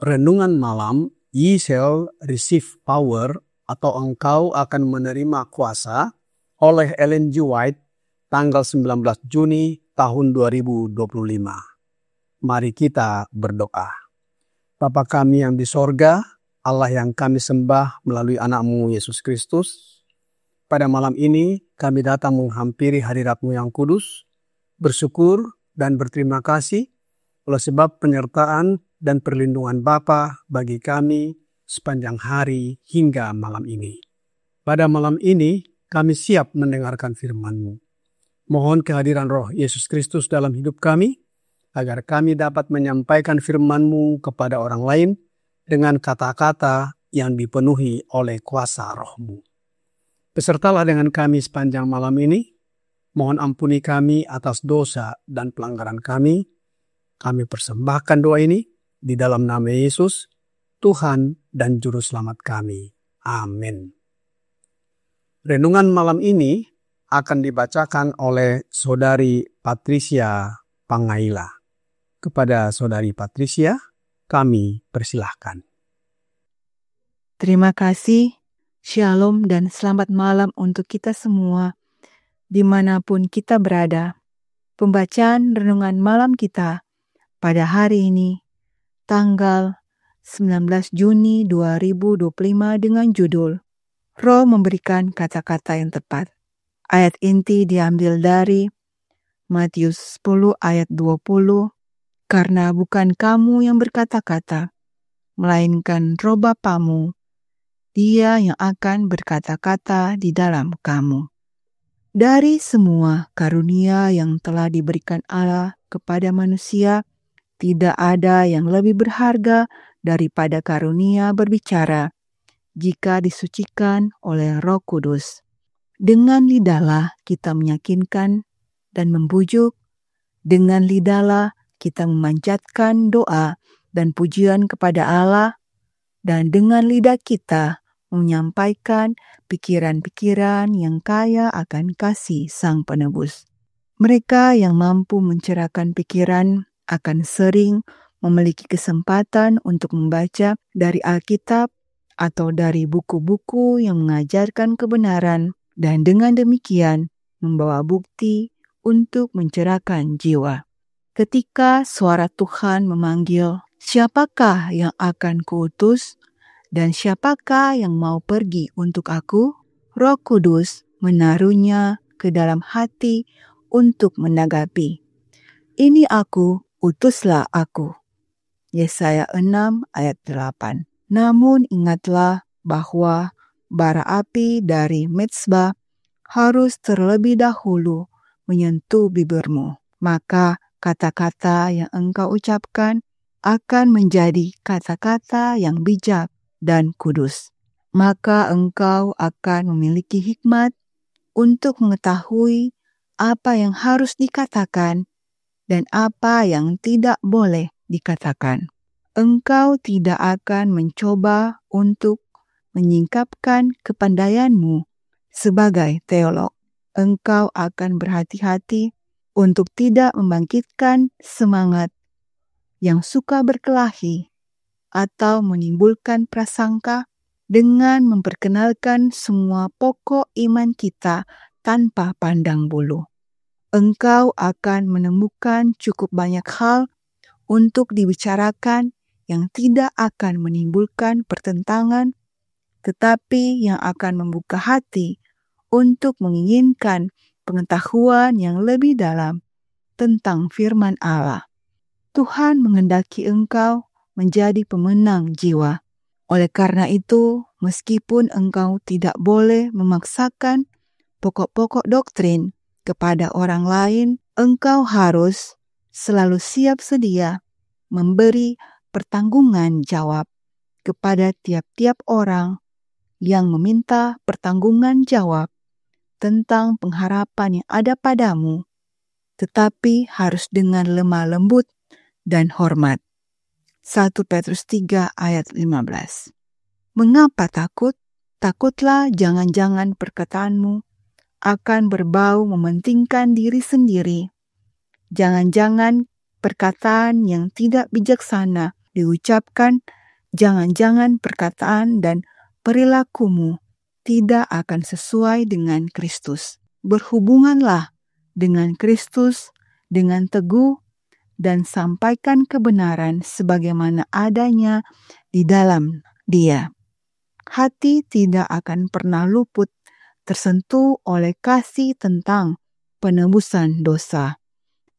Renungan malam, Ye shall receive power, atau engkau akan menerima kuasa, oleh Ellen G. White, tanggal 19 Juni tahun 2025. Mari kita berdoa. Bapa kami yang di sorga, Allah yang kami sembah melalui anak-Mu Yesus Kristus, pada malam ini kami datang menghampiri hadirat-Mu yang kudus, bersyukur dan berterima kasih oleh sebab penyertaan dan perlindungan Bapa bagi kami sepanjang hari hingga malam ini. Pada malam ini kami siap mendengarkan firman-Mu. Mohon kehadiran Roh Yesus Kristus dalam hidup kami, agar kami dapat menyampaikan firman-Mu kepada orang lain dengan kata-kata yang dipenuhi oleh kuasa Roh-Mu. Besertalah dengan kami sepanjang malam ini. Mohon ampuni kami atas dosa dan pelanggaran kami. Kami persembahkan doa ini di dalam nama Yesus, Tuhan dan Juru Selamat kami. Amin. Renungan malam ini akan dibacakan oleh Saudari Patricia Pangaila. Kepada Saudari Patricia, kami persilahkan. Terima kasih, Shalom dan selamat malam untuk kita semua, dimanapun kita berada. Pembacaan renungan malam kita pada hari ini, tanggal 19 Juni 2025 dengan judul Roh memberikan kata-kata yang tepat. Ayat inti diambil dari Matius 10 ayat 20, karena bukan kamu yang berkata-kata, melainkan Roh Bapamu, Dia yang akan berkata-kata di dalam kamu. Dari semua karunia yang telah diberikan Allah kepada manusia, tidak ada yang lebih berharga daripada karunia berbicara jika disucikan oleh Roh Kudus. Dengan lidahlah kita meyakinkan dan membujuk, dengan lidahlah kita memanjatkan doa dan pujian kepada Allah, dan dengan lidah kita menyampaikan pikiran-pikiran yang kaya akan kasih Sang Penebus. Mereka yang mampu mencerahkan pikiran akan sering memiliki kesempatan untuk membaca dari Alkitab atau dari buku-buku yang mengajarkan kebenaran, dan dengan demikian membawa bukti untuk mencerahkan jiwa. Ketika suara Tuhan memanggil, siapakah yang akan kuutus dan siapakah yang mau pergi untuk aku? Roh Kudus menaruhnya ke dalam hati untuk menanggapi. Ini aku, utuslah aku. Yesaya 6 ayat 8. Namun ingatlah bahwa bara api dari mezbah harus terlebih dahulu menyentuh bibirmu. Maka kata-kata yang engkau ucapkan akan menjadi kata-kata yang bijak dan kudus. Maka engkau akan memiliki hikmat untuk mengetahui apa yang harus dikatakan dan apa yang tidak boleh dikatakan. Engkau tidak akan mencoba untuk menyingkapkan kepandaianmu sebagai teolog. Engkau akan berhati-hati untuk tidak membangkitkan semangat yang suka berkelahi atau menimbulkan prasangka dengan memperkenalkan semua pokok iman kita tanpa pandang bulu. Engkau akan menemukan cukup banyak hal untuk dibicarakan yang tidak akan menimbulkan pertentangan, tetapi yang akan membuka hati untuk menginginkan pengetahuan yang lebih dalam tentang firman Allah. Tuhan menghendaki engkau menjadi pemenang jiwa. Oleh karena itu, meskipun engkau tidak boleh memaksakan pokok-pokok doktrin kepada orang lain, engkau harus selalu siap sedia memberi pertanggungan jawab kepada tiap-tiap orang yang meminta pertanggungan jawab tentang pengharapan yang ada padamu, tetapi harus dengan lemah lembut dan hormat. 1 Petrus 3 ayat 15. Mengapa takut? Takutlah jangan-jangan perkataanmu akan berbau mementingkan diri sendiri. Jangan-jangan perkataan yang tidak bijaksana diucapkan, jangan-jangan perkataan dan perilakumu tidak akan sesuai dengan Kristus. Berhubunganlah dengan Kristus dengan teguh dan sampaikan kebenaran sebagaimana adanya di dalam Dia. Hati tidak akan pernah luput tersentuh oleh kasih tentang penebusan dosa.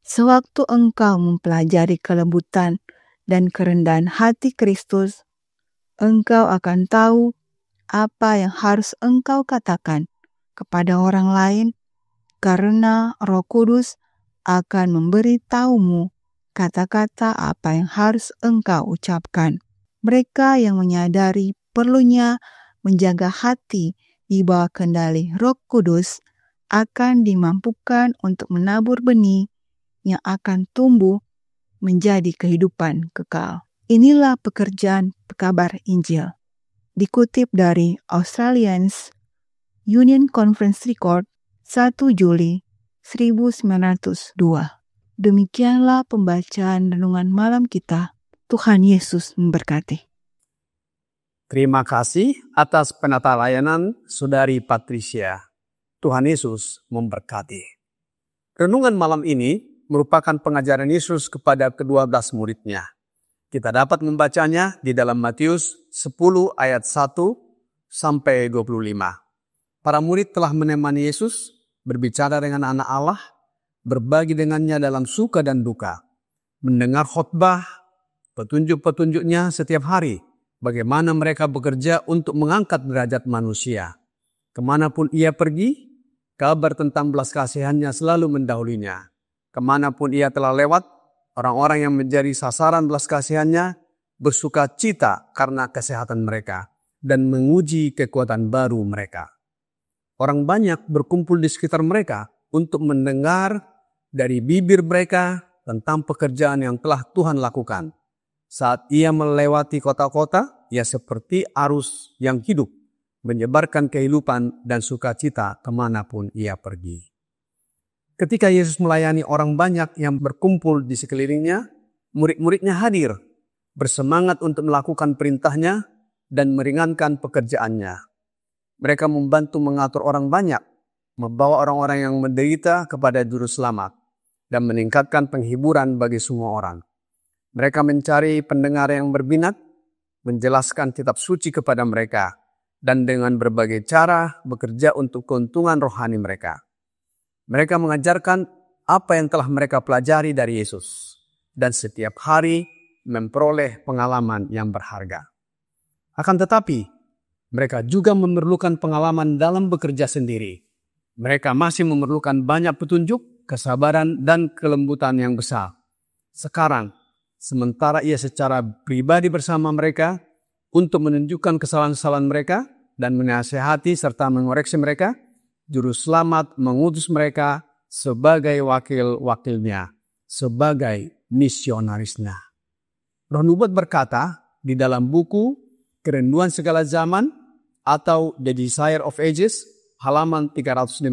Sewaktu engkau mempelajari kelembutan dan kerendahan hati Kristus, engkau akan tahu apa yang harus engkau katakan kepada orang lain, karena Roh Kudus akan memberitahumu kata-kata apa yang harus engkau ucapkan. Mereka yang menyadari perlunya menjaga hati di bawah kendali Roh Kudus akan dimampukan untuk menabur benih yang akan tumbuh menjadi kehidupan kekal. Inilah pekerjaan pekabar Injil. Dikutip dari Australian Union Conference Record 1 Juli 1902. Demikianlah pembacaan renungan malam kita. Tuhan Yesus memberkati. Terima kasih atas penata layanan Saudari Patricia. Tuhan Yesus memberkati. Renungan malam ini merupakan pengajaran Yesus kepada ke-12 muridnya. Kita dapat membacanya di dalam Matius 10 ayat 1 sampai 25. Para murid telah menemani Yesus, berbicara dengan anak Allah, berbagi dengannya dalam suka dan duka, mendengar khotbah, petunjuk-petunjuknya setiap hari, bagaimana mereka bekerja untuk mengangkat derajat manusia. Kemanapun ia pergi, kabar tentang belas kasihannya selalu mendahulinya. Kemanapun ia telah lewat, orang-orang yang menjadi sasaran belas kasihannya bersuka cita karena kesehatan mereka dan menguji kekuatan baru mereka. Orang banyak berkumpul di sekitar mereka untuk mendengar dari bibir mereka tentang pekerjaan yang telah Tuhan lakukan. Saat ia melewati kota-kota, ia seperti arus yang hidup, menyebarkan kehidupan dan sukacita kemanapun ia pergi. Ketika Yesus melayani orang banyak yang berkumpul di sekelilingnya, murid-muridnya hadir, bersemangat untuk melakukan perintahnya dan meringankan pekerjaannya. Mereka membantu mengatur orang banyak, membawa orang-orang yang menderita kepada juru selamat, dan meningkatkan penghiburan bagi semua orang. Mereka mencari pendengar yang berminat, menjelaskan kitab suci kepada mereka, dan dengan berbagai cara bekerja untuk keuntungan rohani mereka. Mereka mengajarkan apa yang telah mereka pelajari dari Yesus, dan setiap hari memperoleh pengalaman yang berharga. Akan tetapi, mereka juga memerlukan pengalaman dalam bekerja sendiri. Mereka masih memerlukan banyak petunjuk, kesabaran, dan kelembutan yang besar. Sekarang, sementara ia secara pribadi bersama mereka untuk menunjukkan kesalahan-kesalahan mereka dan menasihati serta mengoreksi mereka, Juru Selamat mengutus mereka sebagai wakil-wakilnya, sebagai misionarisnya. Roh Nubuat berkata di dalam buku Kerenduan Segala Zaman atau The Desire of Ages, halaman 350,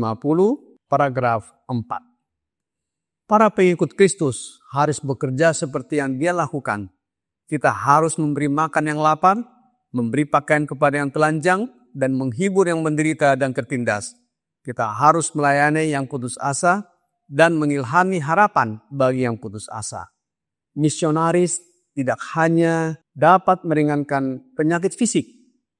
paragraf 4. Para pengikut Kristus harus bekerja seperti yang Dia lakukan. Kita harus memberi makan yang lapar, memberi pakaian kepada yang telanjang, dan menghibur yang menderita dan tertindas. Kita harus melayani yang putus asa dan mengilhami harapan bagi yang putus asa. Misionaris tidak hanya dapat meringankan penyakit fisik,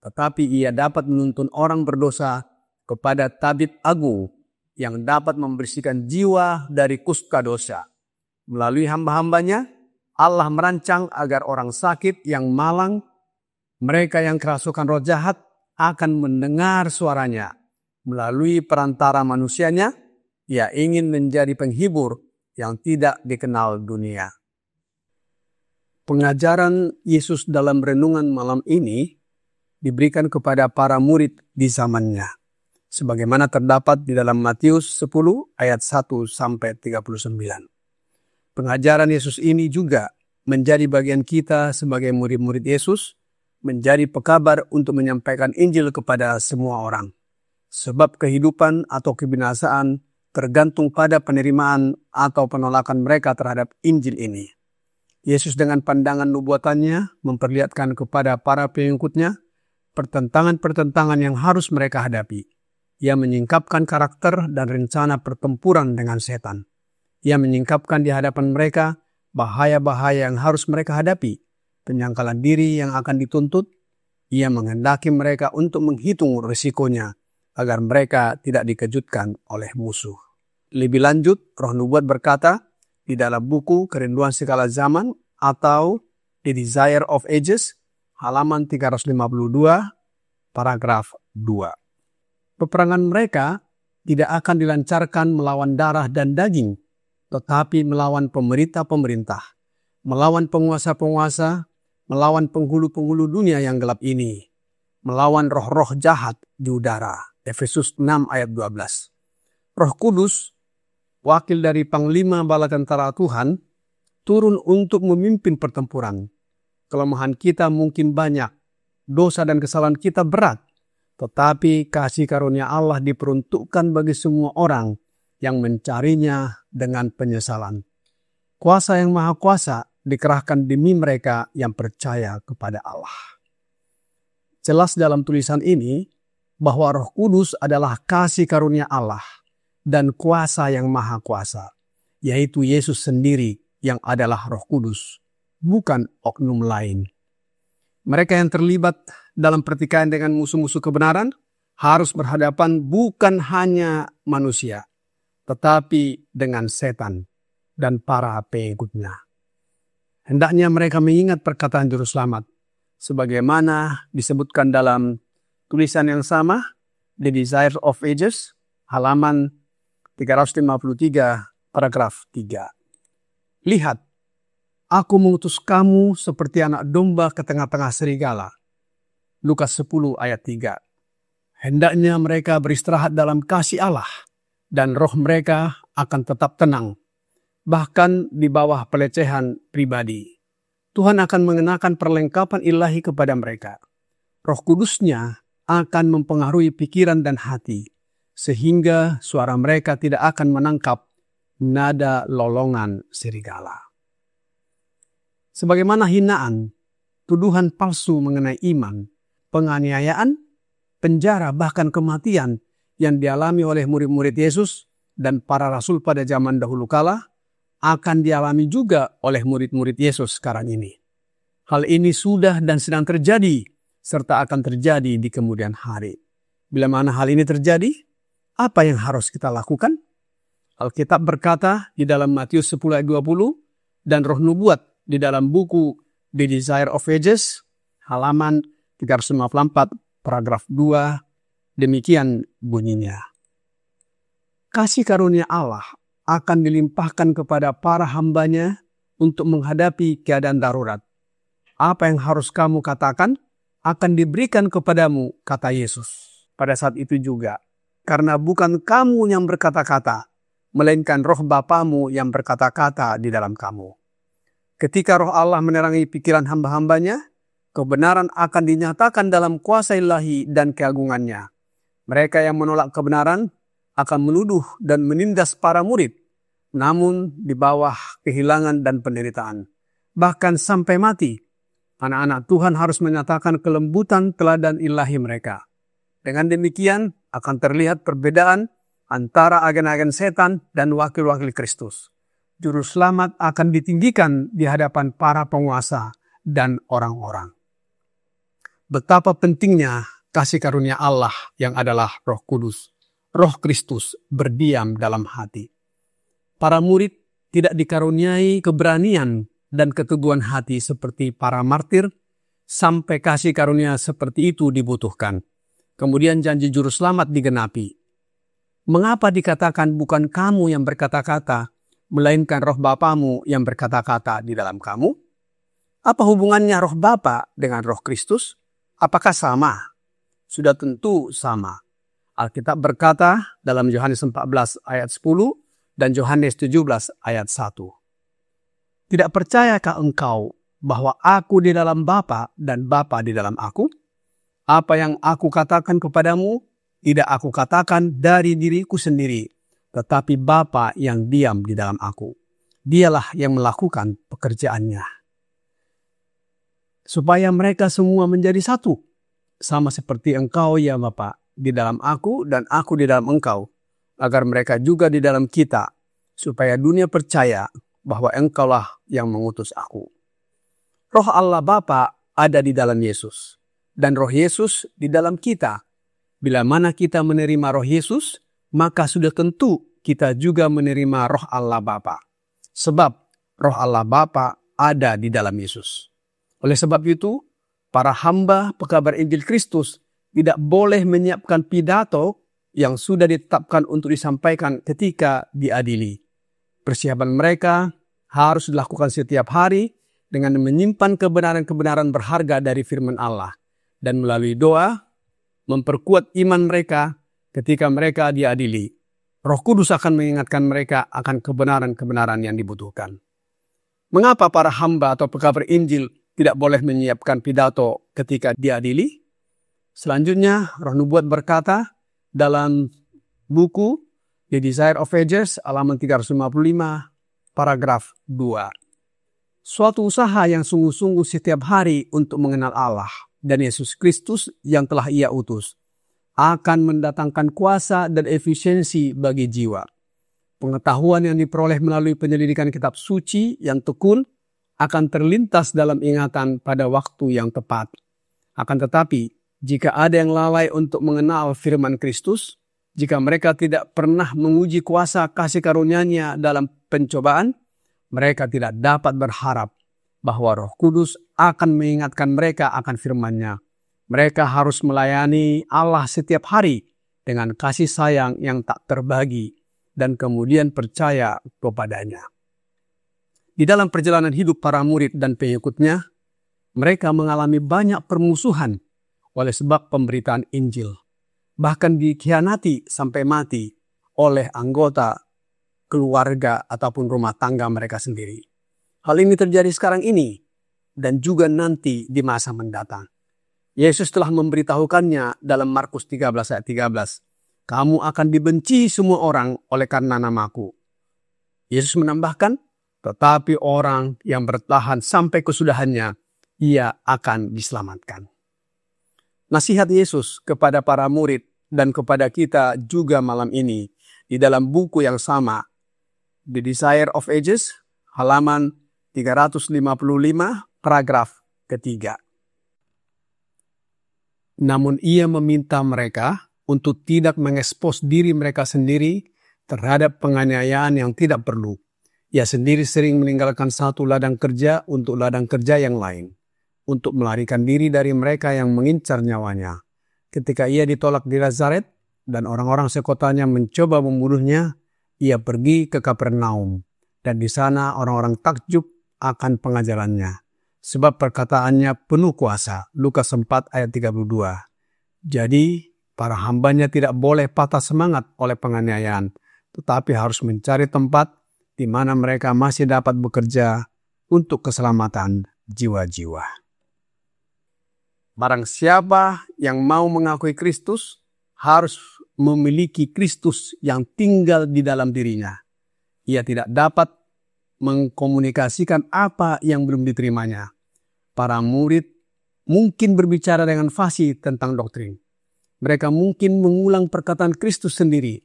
tetapi ia dapat menuntun orang berdosa kepada tabib agung yang dapat membersihkan jiwa dari kusta dosa. Melalui hamba-hambanya, Allah merancang agar orang sakit yang malang, mereka yang kerasukan roh jahat akan mendengar suaranya. Melalui perantara manusianya, ia ingin menjadi penghibur yang tidak dikenal dunia. Pengajaran Yesus dalam renungan malam ini diberikan kepada para murid di zamannya, sebagaimana terdapat di dalam Matius 10 ayat 1 sampai 39. Pengajaran Yesus ini juga menjadi bagian kita sebagai murid-murid Yesus, menjadi pekabar untuk menyampaikan Injil kepada semua orang. Sebab kehidupan atau kebinasaan tergantung pada penerimaan atau penolakan mereka terhadap Injil ini. Yesus dengan pandangan nubuatannya memperlihatkan kepada para pengikutnya pertentangan-pertentangan yang harus mereka hadapi. Ia menyingkapkan karakter dan rencana pertempuran dengan setan. Ia menyingkapkan di hadapan mereka bahaya-bahaya yang harus mereka hadapi, penyangkalan diri yang akan dituntut. Ia menghendaki mereka untuk menghitung risikonya agar mereka tidak dikejutkan oleh musuh. Lebih lanjut, Roh Nubuat berkata di dalam buku Kerinduan Segala Zaman atau The Desire of Ages, halaman 352, paragraf 2. Peperangan mereka tidak akan dilancarkan melawan darah dan daging, tetapi melawan pemerintah-pemerintah, melawan penguasa-penguasa, melawan penghulu-penghulu dunia yang gelap ini, melawan roh-roh jahat di udara. Efesus 6 ayat 12. Roh Kudus, wakil dari Panglima Bala Tentara Tuhan, turun untuk memimpin pertempuran. Kelemahan kita mungkin banyak, dosa dan kesalahan kita berat, tetapi kasih karunia Allah diperuntukkan bagi semua orang yang mencarinya dengan penyesalan. Kuasa yang maha kuasa dikerahkan demi mereka yang percaya kepada Allah. Jelas dalam tulisan ini bahwa Roh Kudus adalah kasih karunia Allah dan kuasa yang maha kuasa, yaitu Yesus sendiri yang adalah Roh Kudus, bukan oknum lain. Mereka yang terlibat dalam pertikaian dengan musuh-musuh kebenaran harus berhadapan bukan hanya manusia, tetapi dengan setan dan para pengikutnya. Hendaknya mereka mengingat perkataan Juru Selamat, sebagaimana disebutkan dalam tulisan yang sama, The Desire of Ages, halaman 353, paragraf 3. Lihat, aku mengutus kamu seperti anak domba ke tengah-tengah serigala. Lukas 10 ayat 3. Hendaknya mereka beristirahat dalam kasih Allah, dan roh mereka akan tetap tenang, bahkan di bawah pelecehan pribadi. Tuhan akan mengenakan perlengkapan ilahi kepada mereka. Roh Kudusnya akan mempengaruhi pikiran dan hati, sehingga suara mereka tidak akan menangkap nada lolongan serigala. Sebagaimana hinaan, tuduhan palsu mengenai iman, penganiayaan, penjara, bahkan kematian yang dialami oleh murid-murid Yesus dan para rasul pada zaman dahulu kala, akan dialami juga oleh murid-murid Yesus sekarang ini. Hal ini sudah dan sedang terjadi, serta akan terjadi di kemudian hari. Bila mana hal ini terjadi, apa yang harus kita lakukan? Alkitab berkata di dalam Matius 10 ayat 20 dan Roh Nubuat di dalam buku The Desire of Ages, halaman 354, paragraf 2, demikian bunyinya. Kasih karunia Allah akan dilimpahkan kepada para hambanya untuk menghadapi keadaan darurat. Apa yang harus kamu katakan akan diberikan kepadamu, kata Yesus. Pada saat itu juga, karena bukan kamu yang berkata-kata, melainkan roh Bapamu yang berkata-kata di dalam kamu. Ketika roh Allah menerangi pikiran hamba-hambanya, kebenaran akan dinyatakan dalam kuasa ilahi dan keagungannya. Mereka yang menolak kebenaran akan menuduh dan menindas para murid, namun di bawah kehilangan dan penderitaan, bahkan sampai mati. Anak-anak Tuhan harus menyatakan kelembutan teladan ilahi mereka. Dengan demikian akan terlihat perbedaan antara agen-agen setan dan wakil-wakil Kristus. Juru selamat akan ditinggikan di hadapan para penguasa dan orang-orang. Betapa pentingnya kasih karunia Allah yang adalah Roh Kudus, Roh Kristus berdiam dalam hati. Para murid tidak dikaruniai keberanian dan keteguhan hati seperti para martir, sampai kasih karunia seperti itu dibutuhkan. Kemudian janji Juru Selamat digenapi. Mengapa dikatakan bukan kamu yang berkata-kata, melainkan roh Bapamu yang berkata-kata di dalam kamu? Apa hubungannya roh Bapa dengan roh Kristus? Apakah sama? Sudah tentu sama. Alkitab berkata dalam Yohanes 14 ayat 10 dan Yohanes 17 ayat 1. Tidak percayakah engkau bahwa aku di dalam Bapa dan Bapa di dalam aku? Apa yang aku katakan kepadamu, tidak aku katakan dari diriku sendiri, tetapi Bapa yang diam di dalam aku. Dialah yang melakukan pekerjaannya. Supaya mereka semua menjadi satu, sama seperti Engkau ya Bapa, di dalam aku dan aku di dalam Engkau, agar mereka juga di dalam kita, supaya dunia percaya bahwa Engkaulah yang mengutus aku. Roh Allah Bapa ada di dalam Yesus, dan Roh Yesus di dalam kita. Bila mana kita menerima Roh Yesus, maka sudah tentu kita juga menerima Roh Allah Bapa. Sebab Roh Allah Bapa ada di dalam Yesus. Oleh sebab itu, para hamba pekabar Injil Kristus tidak boleh menyiapkan pidato yang sudah ditetapkan untuk disampaikan ketika diadili. Persiapan mereka harus dilakukan setiap hari dengan menyimpan kebenaran-kebenaran berharga dari firman Allah dan melalui doa memperkuat iman mereka ketika mereka diadili. Roh Kudus akan mengingatkan mereka akan kebenaran-kebenaran yang dibutuhkan. Mengapa para hamba atau pekabar Injil tidak boleh menyiapkan pidato ketika diadili? Selanjutnya, Roh Nubuat berkata dalam buku The Desire of Ages, halaman 355, paragraf 2. Suatu usaha yang sungguh-sungguh setiap hari untuk mengenal Allah dan Yesus Kristus yang telah Ia utus akan mendatangkan kuasa dan efisiensi bagi jiwa. Pengetahuan yang diperoleh melalui penyelidikan kitab suci yang tekun akan terlintas dalam ingatan pada waktu yang tepat. Akan tetapi, jika ada yang lalai untuk mengenal firman Kristus, jika mereka tidak pernah menguji kuasa kasih karunia-Nya dalam pencobaan, mereka tidak dapat berharap bahwa Roh Kudus akan mengingatkan mereka akan firman-Nya. Mereka harus melayani Allah setiap hari dengan kasih sayang yang tak terbagi dan kemudian percaya kepadanya. Di dalam perjalanan hidup para murid dan pengikutnya, mereka mengalami banyak permusuhan oleh sebab pemberitaan Injil. Bahkan dikhianati sampai mati oleh anggota keluarga ataupun rumah tangga mereka sendiri. Hal ini terjadi sekarang ini dan juga nanti di masa mendatang. Yesus telah memberitahukannya dalam Markus 13 ayat 13. Kamu akan dibenci semua orang oleh karena namaku. Yesus menambahkan, tetapi orang yang bertahan sampai kesudahannya, ia akan diselamatkan. Nasihat Yesus kepada para murid dan kepada kita juga malam ini di dalam buku yang sama, The Desire of Ages, halaman 355, paragraf ketiga. Namun ia meminta mereka untuk tidak mengekspos diri mereka sendiri terhadap penganiayaan yang tidak perlu. Ia sendiri sering meninggalkan satu ladang kerja untuk ladang kerja yang lain, untuk melarikan diri dari mereka yang mengincar nyawanya. Ketika ia ditolak di Nazaret dan orang-orang sekotanya mencoba membunuhnya, ia pergi ke Kapernaum, dan di sana orang-orang takjub akan pengajarannya. Sebab perkataannya penuh kuasa. Lukas 4 ayat 32. Jadi para hambanya tidak boleh patah semangat oleh penganiayaan, tetapi harus mencari tempat di mana mereka masih dapat bekerja untuk keselamatan jiwa-jiwa. Barang siapa yang mau mengakui Kristus harus memiliki Kristus yang tinggal di dalam dirinya. Ia tidak dapat mengkomunikasikan apa yang belum diterimanya. Para murid mungkin berbicara dengan fasih tentang doktrin. Mereka mungkin mengulang perkataan Kristus sendiri.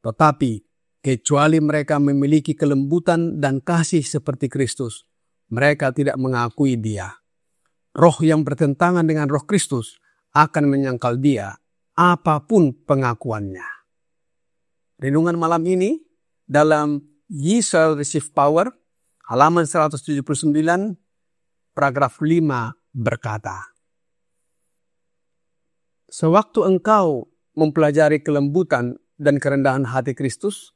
Tetapi kecuali mereka memiliki kelembutan dan kasih seperti Kristus, mereka tidak mengakui Dia. Roh yang bertentangan dengan Roh Kristus akan menyangkal dia apapun pengakuannya. Renungan malam ini dalam Ye Shall Receive Power, halaman 179, paragraf 5 berkata, sewaktu engkau mempelajari kelembutan dan kerendahan hati Kristus,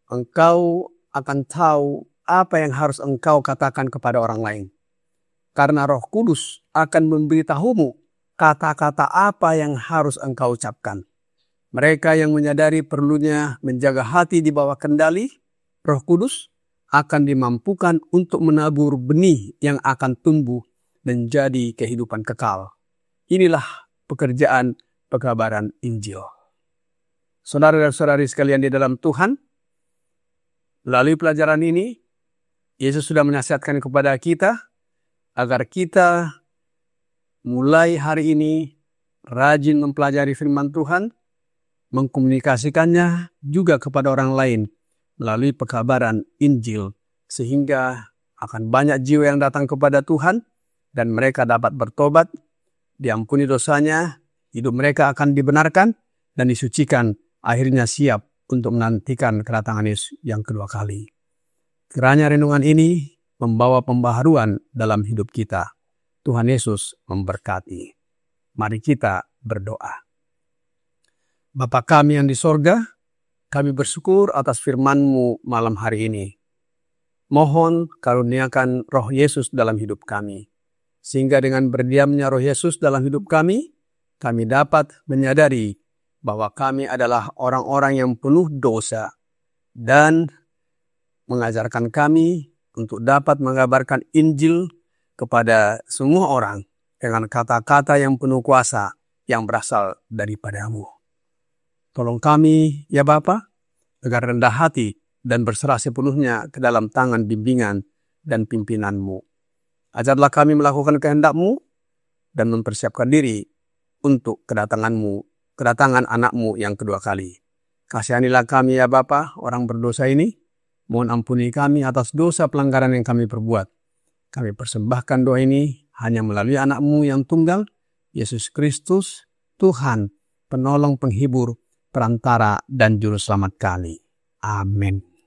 engkau akan tahu apa yang harus engkau katakan kepada orang lain. Karena Roh Kudus akan memberitahumu kata-kata apa yang harus engkau ucapkan. Mereka yang menyadari perlunya menjaga hati di bawah kendali Roh Kudus akan dimampukan untuk menabur benih yang akan tumbuh menjadi kehidupan kekal. Inilah pekerjaan pekabaran Injil. Saudara dan saudari sekalian di dalam Tuhan, melalui pelajaran ini, Yesus sudah menasihatkan kepada kita agar kita mulai hari ini rajin mempelajari firman Tuhan, mengkomunikasikannya juga kepada orang lain melalui pekabaran Injil, sehingga akan banyak jiwa yang datang kepada Tuhan dan mereka dapat bertobat, diampuni dosanya, hidup mereka akan dibenarkan dan disucikan, akhirnya siap untuk menantikan kedatangan Yesus yang kedua kali. Kiranya renungan ini membawa pembaharuan dalam hidup kita. Tuhan Yesus memberkati. Mari kita berdoa. Bapa kami yang di sorga, kami bersyukur atas firman-Mu malam hari ini. Mohon karuniakan Roh Yesus dalam hidup kami, sehingga dengan berdiamnya Roh Yesus dalam hidup kami dapat menyadari bahwa kami adalah orang-orang yang penuh dosa dan mengajarkan kami untuk dapat mengabarkan Injil kepada semua orang dengan kata-kata yang penuh kuasa yang berasal daripada-Mu. Tolong kami, ya Bapa, agar rendah hati dan berserah sepenuhnya ke dalam tangan bimbingan dan pimpinan-Mu. Ajarlah kami melakukan kehendak-Mu dan mempersiapkan diri untuk kedatangan anak-Mu yang kedua kali. Kasihanilah kami, ya Bapa, orang berdosa ini. Mohon ampuni kami atas dosa pelanggaran yang kami perbuat. Kami persembahkan doa ini hanya melalui anak-Mu yang tunggal, Yesus Kristus, Tuhan, penolong, penghibur, perantara, dan juru selamat kami. Amin.